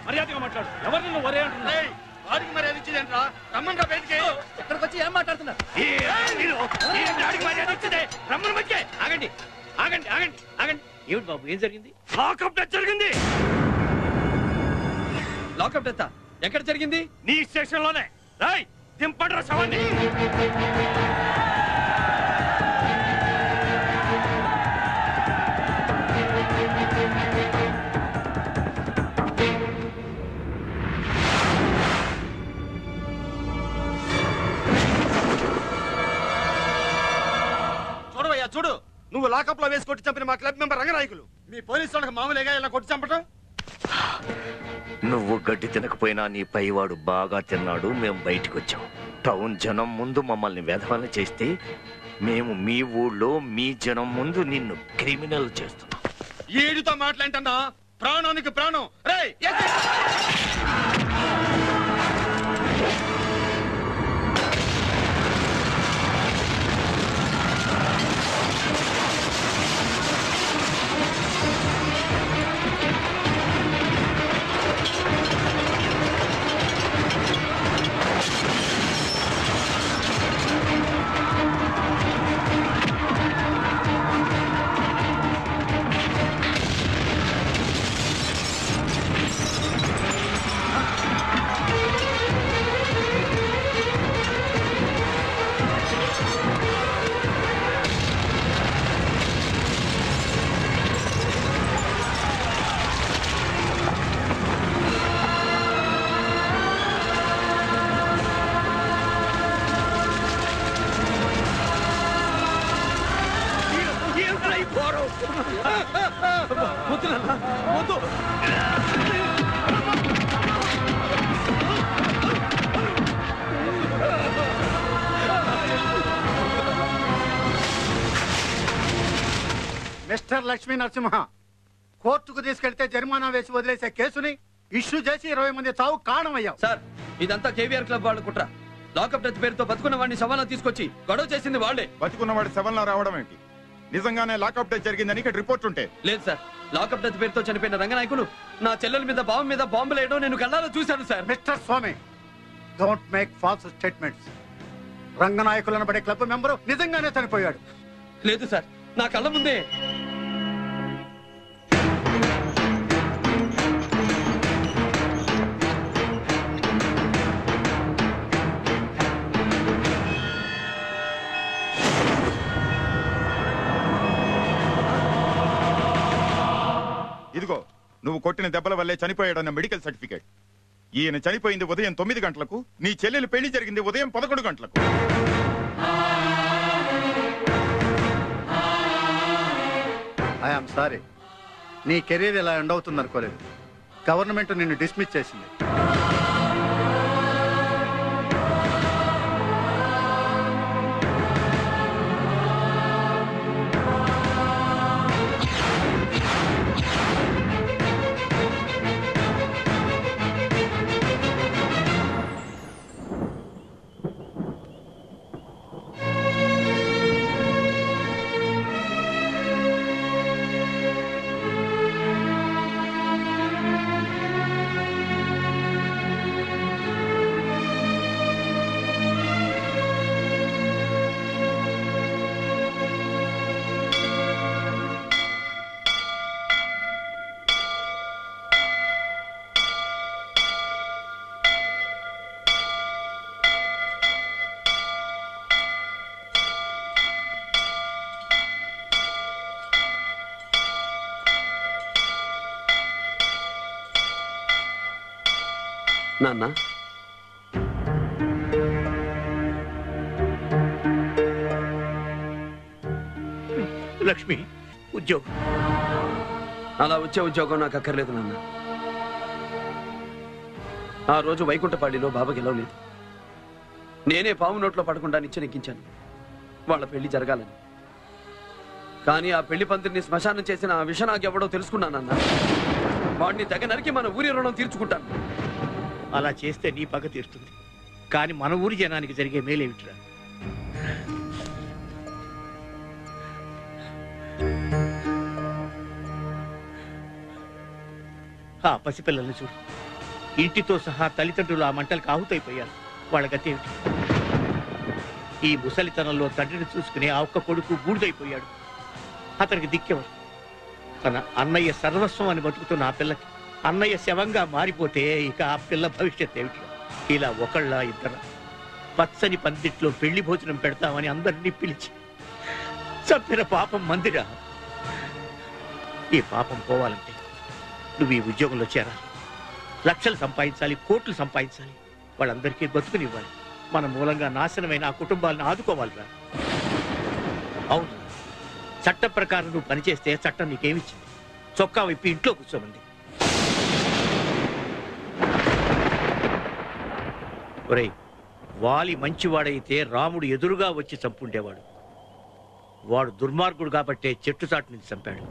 మర్యాదగా మాట్లాడు. ఎవరు నిన్ను ఒరే అంటున్నా? వాడికి మర్యాద ఇచ్చిందేంట్రా? రమ్మని రా బయటికి. ఇక్కడికి వచ్చి ఏం మాట్లాడుతున్నారు? మర్యాద ఇచ్చిందే రమ్మని బయటికి. ఆగండి ఆగండి ఆగండి ఆగండి. ఏమిటి బాబు, ఏం జరిగింది? లాకప్ డెత్ జరిగింది. లాకప్ డెత్ ఎక్కడ జరిగింది? నీ స్టేషన్ లోనే. రాయ్ దింపండ్రా శవాన్ని. చూడవయ్యా చూడు, నువ్వు లాకప్ లో వేసి కొట్టి చంపిన మా క్లబ్ మెంబర్ రంగనాయకులు. మీ పోలీసు వాళ్ళకి మామూలుగా ఇలా కొట్టి చంపటం? నువ్వు గడ్డి తినకపోయినా నీ పైవాడు బాగా తిన్నాడు. మేము బయటకు వచ్చాం. టౌన్ జనం ముందు మమ్మల్ని వెధవని చేస్తే మేము మీ ఊళ్ళో మీ జనం ముందు నిన్ను క్రిమినల్ చేస్తున్నాం. ఏడుతో మాట్లాంటన్నా ప్రాణానికి ప్రాణం. రేయ్ మిస్టర్ లక్ష్మీ నరసింహ, కోర్టుకు తీసుకెళ్తే జరిమానా వేసి వదిలేసే కేసుని ఇష్యూ చేసి 20 మంది చావు కారణమయ్యావు. సార్, ఇదంతా కేవీఆర్ క్లబ్ వాళ్ళు కుట్ర. లాకప్ డెత్ పేరుతో బతుకున్న వాడిని సవాలా తీసుకొచ్చి గొడవ చేసింది వాళ్లే. బతుకున్నవాడి సవాలా రావడం ఏంటి? నిజంగానే లాకప్ డెత్ జరిగిందని ఇక్కడ రిపోర్ట్ ఉంటే? లేదు సార్, లాకప్ డెత్ పేరుతో చనిపోయిన రంగనాయకులు నా చెల్లెల మీద బావ మీద బాంబులు వేయడం నేను కళ్ళారా చూశాను sir. Mister Swamy, don't make false statements. రంగనాయకులను పడే క్లబ్ మెంబరు నిజంగానే చనిపోయాడు. లేదు సార్, నా కళ్ళ ముందే. ఇదిగో, నువ్వు కొట్టిన దెబ్బల వల్లే చనిపోయాడన్న మెడికల్ సర్టిఫికేట్. ఈయన చనిపోయింది ఉదయం 9 గంటలకు, నీ చెల్లెలు పెళ్లి జరిగింది ఉదయం 11 గంటలకు. ఐఎమ్ సారీ, నీ కెరీర్ ఇలా ఎండ్ అవుతుంది అనుకోలేదు. గవర్నమెంట్ నిన్ను డిస్మిస్ చేసింది. నాన్న, లక్ష్మి ఉద్యోగం అలా వచ్చే ఉద్యోగం నాకు అక్కర్లేదు నాన్న. ఆ రోజు వైకుంఠపాడిలో బాబా గెలవలేదు. నేనే పాము నోట్లో పడకుండా నిచ్చెనెక్కించాను వాళ్ళ పెళ్లి జరగాలని. కానీ ఆ పెళ్లి పందిరిని శ్మశానం చేసిన ఆ విషయం నాకెవడో తెలుసుకున్నానన్నా. వాడిని తెగ నరికి మన ఊరి రుణం తీర్చుకుంటాను. అలా చేస్తే నీ పగ తీరుతుంది, కానీ మన ఊరి జనానికి జరిగే మేలేమిట్రా? ఆ పసిపిల్లల్ని చూడు, ఇంటితో సహా తల్లిదండ్రులు ఆ మంటలకు ఆహుతైపోయారు. వాళ్ళ గతి ఏమిటి? ఈ ముసలితనంలో తండ్రిని చూసుకునే ఆ ఒక్క కొడుకు బూడిదైపోయాడు. అతనికి దిక్కెవరు? తన అన్నయ్య సర్వస్వం అని బతుకుతున్న ఆ పిల్లకి అన్నయ్య శవంగా మారిపోతే ఇక ఆ పిల్ల భవిష్యత్ ఏమిటి? ఇలా ఒకళ్ళ ఇద్దర పచ్చని పందిట్లో పెళ్లి భోజనం పెడతామని అందరినీ పిలిచి చంపిన పాపం మందిరా. ఈ పాపం పోవాలంటే నువ్వు ఈ ఉద్యోగంలో చేరాలి, లక్షలు సంపాదించాలి, కోట్లు సంపాదించాలి, వాళ్ళందరికీ బతుకునివ్వాలి. మన మూలంగా నాశనమైన ఆ కుటుంబాలను ఆదుకోవాలిరా. అవును, చట్ట ప్రకారం నువ్వు పనిచేస్తే చట్టం నీకేమిచ్చింది? చొక్కా విప్పి ఇంట్లో కూర్చోమంది. ఒరేయ్, వాలి మంచివాడైతే రాముడు ఎదురుగా వచ్చి చంపుండేవాడు. వాడు దుర్మార్గుడు కాబట్టే చెట్టు చాటు నుంచి చంపాడు.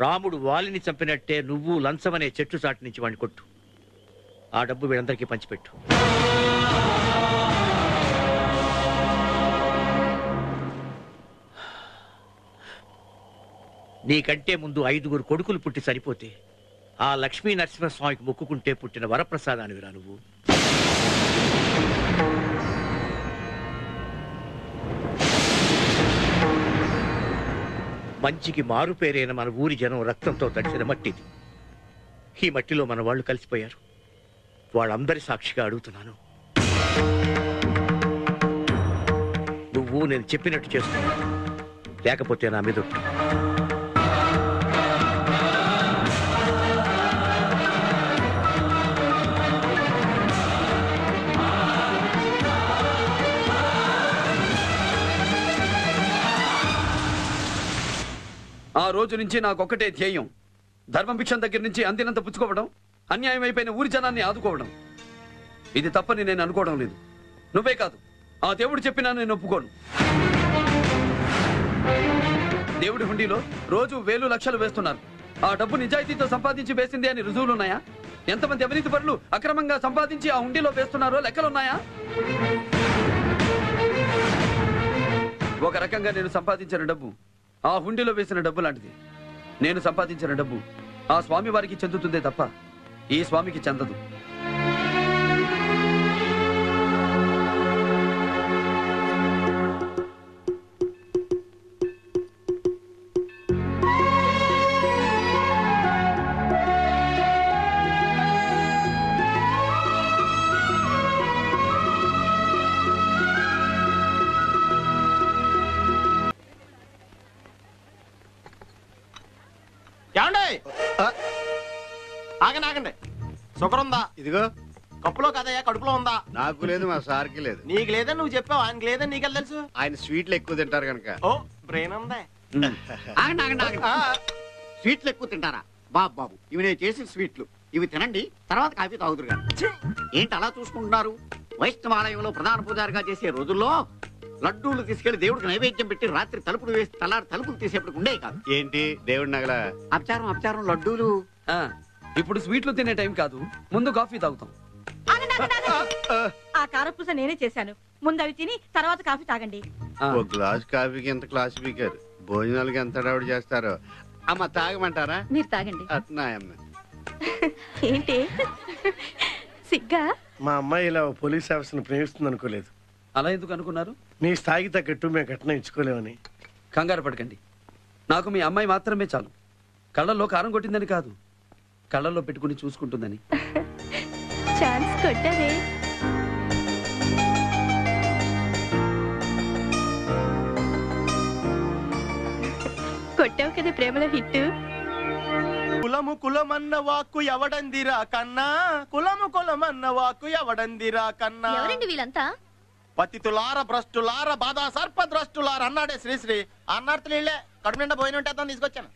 రాముడు వాలిని చంపినట్టే నువ్వు లంచమనే చెట్టు చాటు నుంచి వాడిని కొట్టు. ఆ డబ్బు వీళ్ళందరికీ పంచిపెట్టు. నీకంటే ముందు 5 కొడుకులు పుట్టి సరిపోతే ఆ లక్ష్మీ నరసింహస్వామికి మొక్కుకుంటే పుట్టిన వరప్రసాదానివిరా నువ్వు. మంచికి మారు పేరైన మన ఊరి జనం రక్తంతో తడిసిన మట్టిది. ఈ మట్టిలో మన వాళ్ళు కలిసిపోయారు. వాళ్ళందరి సాక్షిగా అడుగుతున్నాను, నువ్వు నేను చెప్పినట్టు చేస్తున్నా, లేకపోతే నా మీద ఒట్టు. ఆ రోజు నుంచి నాకొక్కటే ధ్యేయం, ధర్మభిక్షం దగ్గర నుంచి అందినంత పుచ్చుకోవడం, అన్యాయం అయిపోయిన ఊరి జనాన్ని ఆదుకోవడం. ఇది తప్పని నేను అనుకోవడం లేదు. నువ్వే కాదు, ఆ దేవుడు చెప్పినా నేను ఒప్పుకోను. దేవుడి హుండీలో రోజు వేలు లక్షలు వేస్తున్నారు. ఆ డబ్బు నిజాయితీతో సంపాదించి వేసింది అని రుజువులున్నాయా? ఎంతమంది అవినీతి పరులు అక్రమంగా సంపాదించి ఆ హుండీలో వేస్తున్నారో లెక్కలున్నాయా? ఒక రకంగా నేను సంపాదించిన డబ్బు ఆ హుండీలో వేసిన డబ్బు లాంటిది. నేను సంపాదించిన డబ్బు ఆ స్వామి వారికి చెందుతుందే తప్ప ఈ స్వామికి చెందదు. ఆగండి, షుగర్ ఉందా? ఇదిగో కప్పులో కదయ్యా, కడుపులో ఉందా? నాకు లేదు, మా సార్కి లేదు. నీకు లేదని నువ్వు చెప్పావు, ఆయనకి లేదని నీకెళ్ళి తెలుసు. ఆయన స్వీట్లు ఎక్కువ తింటారు కనుక. ఓ బ్రెయిన్ ఉందా? స్వీట్లు ఎక్కువ తింటారా? బాబు ఇవి నేను చేసిన స్వీట్లు, ఇవి తినండి, తర్వాత కాఫీ తాగుతురు కానీ. ఏంటి అలా చూసుకుంటున్నారు? వైష్ణవాలయంలో ప్రధాన పూజారిగా చేసే రోజుల్లో లడ్డూలు తీసుకెళ్లి దేవుడికి నైవేద్యం పెట్టి రాత్రి తలుపులు వేసి తెల్లారి తలుపులు తీసేప్పుడు ఉండే కాదు. ఏంటి దేవుడి నగల? అపచారం లడ్డూలు. ఇప్పుడు స్వీట్లు తినే టైం కాదు, ముందు కాఫీ తాగుతాం. ఆ కారపూస నేనే చేశాను, ముందు అవి తిని తర్వాత కాఫీ తాగండి. ఒక గ్లాస్ కాఫీకి ఎంత క్లాస్ స్పీకర్, భోజనాలకి ఎంత డౌట్ చేస్తారో. అమ్మ తాగమంటారా? మీరు తాగండి. అట్నాయమ్మ. ఏంటి సిగ్గా? మా అమ్మాయి ఇలా పోలీస్ ఆఫీసర్ని ప్రేమిస్తుంది అనుకోలేదు. అలా ఎందుకు అనుకున్నారు? మీ స్థాయికి తగ్గట్టు మేము కట్నం ఇచ్చుకోలేమని. కంగారు పడకండి, నాకు మీ అమ్మాయి మాత్రమే చాలు. కళ్ళల్లో కారం కొట్టిందని కాదు, కళ్ళల్లో పెట్టుకుని చూసుకుంటుందని. ఛాన్స్ కొట్టవే. కొట్టావు కదా ప్రేమలో హిట్. కులము కులమన్న వాక్కు ఎవడందిరా కన్నా, కులము కులమన్న వాక్కు ఎవడందిరా కన్నా. ఎవరండి వీళ్ళంతా? పతితులార భ్రష్టులార బాధా సర్ప ద్రష్టులార అన్నాడే శ్రీశ్రీ. అన్నర్థులు ఇళ్ళే కడుపు నిండా పోయిన ఉంటే అతను తీసుకొచ్చాను.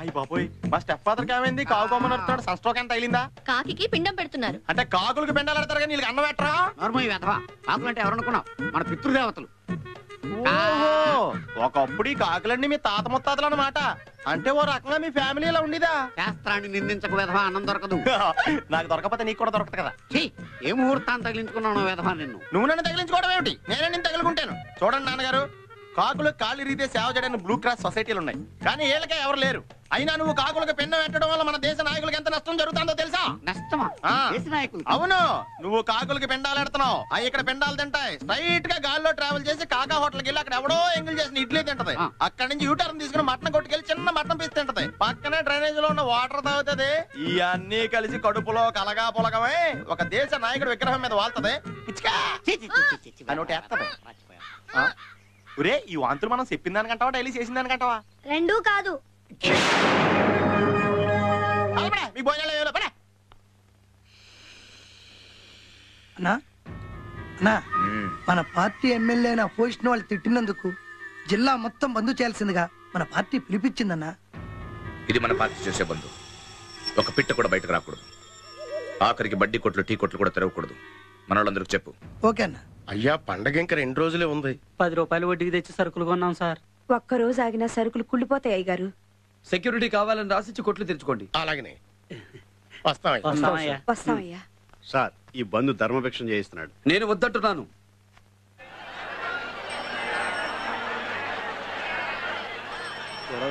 అయ్యి బాబోయ్, మా స్టెప్ ఫాదర్కి ఏమైంది? కాకు బొమ్మ నడుతున్నాడు. సన్స్ట్రోక్ ఎంత తగిలిందా? కాకి పిండం పెడుతున్నారు. అంటే కాకులకి పిండాలు పెడతారు కానీ నీళ్ళకి అన్నం పెట్టరా? నోర్మయ్య వెధవా, కాకులు అంటే ఎవరనుకున్నావు? మన పితృదేవతలు. ఓహో, ఒకప్పుడు ఈ కాకులన్నీ మీ తాత ముత్తాతలు అన్నమాట. అంటే ఓ రకంగా మీ ఫ్యామిలీలో ఉండేదా? శాస్త్రాన్ని నిందించక వెధవా, అన్నం దొరకదు. నాకు దొరకపోతే నీకు కూడా దొరకదు కదా. ఏ ముహూర్తాన్ని తగిలించుకున్నావు వెధవా నిన్ను? నువ్వు నన్ను తగిలించుకోవడం ఏమిటి? నేనే నిన్ను తగులుకుంటాను. చూడండి నాన్నగారు, కాకులు కాళ్ళు రీతే సేవ చేయడానికి బ్లూ క్రాస్ సొసైటీలు ఉన్నాయి, కానీ వీళ్ళకే ఎవరు లేరు. అయినా నువ్వు కాకులకు పెన్నం పెట్టడం వల్ల మన దేశ నాయకులకు ఎంత నష్టం జరుగుతుందో తెలుసా? నష్టమా? దేశ నాయకులు? అవును, నువ్వు కాకులకి పిండాలు పెడుతున్నావు. అవి ఇక్కడ పిండాలు తింటాయి. స్ట్రైట్ గా గాల్లో ట్రావెల్ చేసి కాకా హోటల్కి వెళ్ళి అక్కడ ఎవడో ఎంగిల్ చేసిన ఇడ్లీ తింటది. అక్కడ నుంచి యూటర్న్ తీసుకుని మటన్ కొట్టుకెళ్ళి చిన్న మటన్ పీస్ తింటది. పక్కనే డ్రైనేజ్ లో ఉన్న వాటర్ తాగుతుంది. ఇవన్నీ కలిసి కడుపులో కలగా పొలగమై ఒక దేశ నాయకుడు విగ్రహం మీద వాళ్తది. ఒరే, ఈ వాంతులు మనం చెప్పిన దానికంటావా డైలీ చేసిన దానికంటావా? రెండూ కాదు. మీకు భోజనాలు మన పార్టీ ఎమ్మెల్యే అయిన పోషన్ వాళ్ళు తిట్టినందుకు జిల్లా మొత్తం బంద్ చేయాల్సిందిగా మన పార్టీ పిలిపించిందన్నా. ఇది మన పార్టీ చేసే బంధు. ఒక పిట్ట కూడా బయటకు రాకూడదు. ఆఖరికి బడ్డీ కొట్లు టీ కొట్లు కూడా తెరవకూడదు. మన వాళ్ళందరికి చెప్పు. ఓకే అన్న. అయ్యా, పండగ ఇంకా 2 రోజులే ఉంది. 10 రూపాయలు వడ్డీకి తెచ్చి సరుకులు కొన్నాం సార్. ఒక్కరోజు ఆగిన సరుకులు కుళ్ళిపోతాయి అయ్యగారు. సెక్యూరిటీ కావాలని రాసిచ్చి కొట్లు తెరుచుకోండి. అలాగనే వస్తామయ్యా. సార్, ఈ బంధు ధర్మభిక్షం చేయిస్తున్నాడు. నేను వద్దంటున్నాను.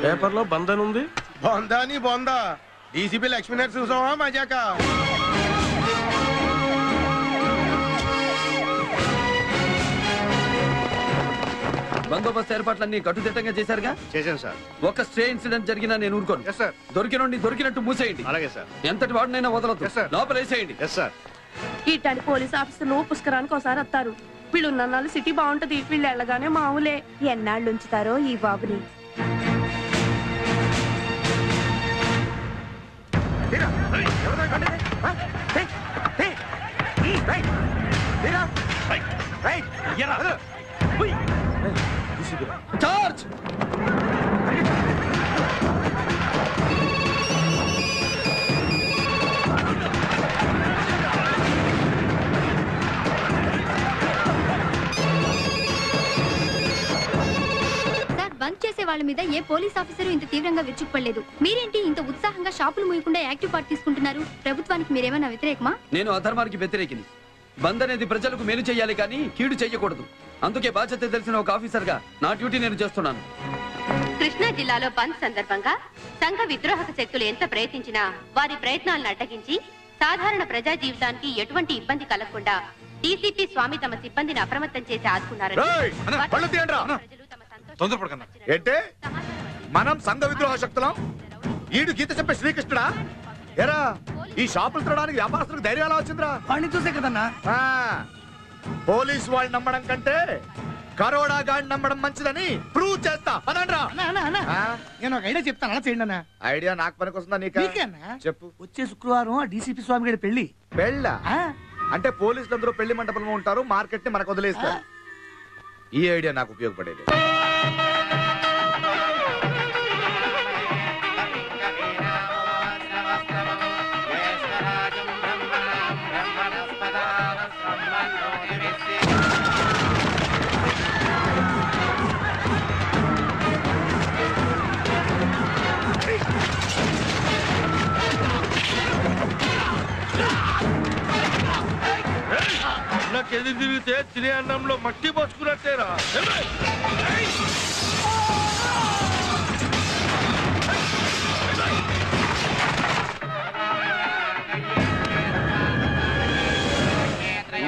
పేపర్లో బంధన్ ఉంది. బొందాని బొందా డీసీపీ లక్ష్మీ నరసింహ మజాక. బందోబస్తు ఏర్పాట్లన్నీ కట్టుదిట్టంగా చేశారుగా? చేశాను సార్. ఒక స్టే ఇన్సిడెంట్ జరిగినా నేను ఊరుకోను. దొరికినండి దొరికినట్టు మూసేయండి. అలాగే సార్. ఎంతటి వాడినైనా వదలదు. లోపలేసేయండి. ఇట్లాంటి పోలీస్ ఆఫీసర్లు పుష్కరానికి ఒకసారి వస్తారు. వీళ్ళు నన్నాళ్ళు సిటీ బాగుంటది, వీళ్ళు వెళ్ళగానే మామూలే. ఎన్నాళ్ళు ఉంచుతారో ఈ బాబుని. చార్జ్! బంద్ చేసే వాళ్ళ మీద ఏ పోలీస్ ఆఫీసరు ఇంత తీవ్రంగా విరుచుకుపడలేదు. మీరేంటి ఇంత ఉత్సాహంగా షాపులు మూయకుండా యాక్టివ్ పార్ట్ తీసుకుంటున్నారు? ప్రభుత్వానికి మీరేమైనా వ్యతిరేకమా? నేను అధర్మానికి వ్యతిరేకిని. బంద్ అనేది ప్రజలకు మేలు చేయాలి కానీ కీడు చేయకూడదు. అందుకే బాధ్యత తెలిసిన ఒక ఆఫీసర్ గా నా డ్యూటీ నేను చేస్తున్నాను. కృష్ణా జిల్లాలో బంద్ సందర్భంగా సంఘ విద్రోహక శక్తులు ఎంత ప్రయత్నించినా వారి ప్రయత్నాలను అడ్డగించి సాధారణ ప్రజా జీవితానికి ఎటువంటి ఇబ్బంది కలగకుండా డీసీపీ స్వామి తమ సిబ్బందిని అప్రమత్తం చేసి ఆదుకున్నారని ఏంటే మనం సంఘ విద్రోహ శక్తులం? ఈడు గీత చెప్పే శ్రీకృష్ణుడా? ఎరా, ఈ షాపులు తినడానికి వ్యాపారస్తులకు ధైర్యం ఎలా వచ్చిందిరా? వాడిని చూసే కదన్నా. పోలీసు వాళ్ళు నమ్మడం కంటే కరోడా గాడిని నమ్మడం మంచిదని ప్రూవ్ చేస్తా. పదండ్రా. నేను ఒక ఐడియా చెప్తాను, అలా చేయండి అన్న. ఐడియా నాకు పనికొస్తుందా నీకు? చెప్పు. వచ్చే శుక్రవారం ఆ డీసీపీ స్వామి గారి పెళ్లి. పెళ్ళా? అంటే పోలీసులు అందరూ పెళ్లి మండపంలో ఉంటారు, మార్కెట్ ని మనకు వదిలేస్తారు. ఈ ఐడియా నాకు ఉపయోగపడేది. నాకెది తిరిగితే తినే అన్నంలో మట్టి పోసుకున్నట్టేరా.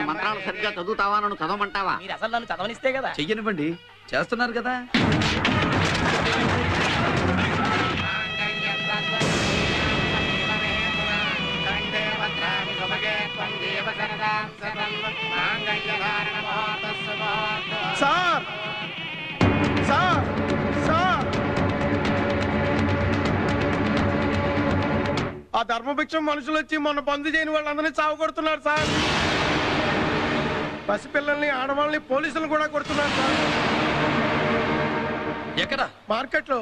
మంత్రాలు సరిగ్గా చదువుతావా? నన్ను చదవమంటావా? మీరు అసలు నన్ను చదవనిస్తే కదా. చెయ్యనివ్వండి, చేస్తున్నారు కదా. సార్, సార్, సార్, ఆ ధర్మభిక్షం మనుషులు వచ్చి మొన్న బంద్ చేయని వాళ్ళందరినీ చావు కొడుతున్నారు సార్. పసిపిల్లల్ని ఆడవాళ్ళని పోలీసులు కూడా కొడుతున్నారు సార్. ఎక్కడ? మార్కెట్లో.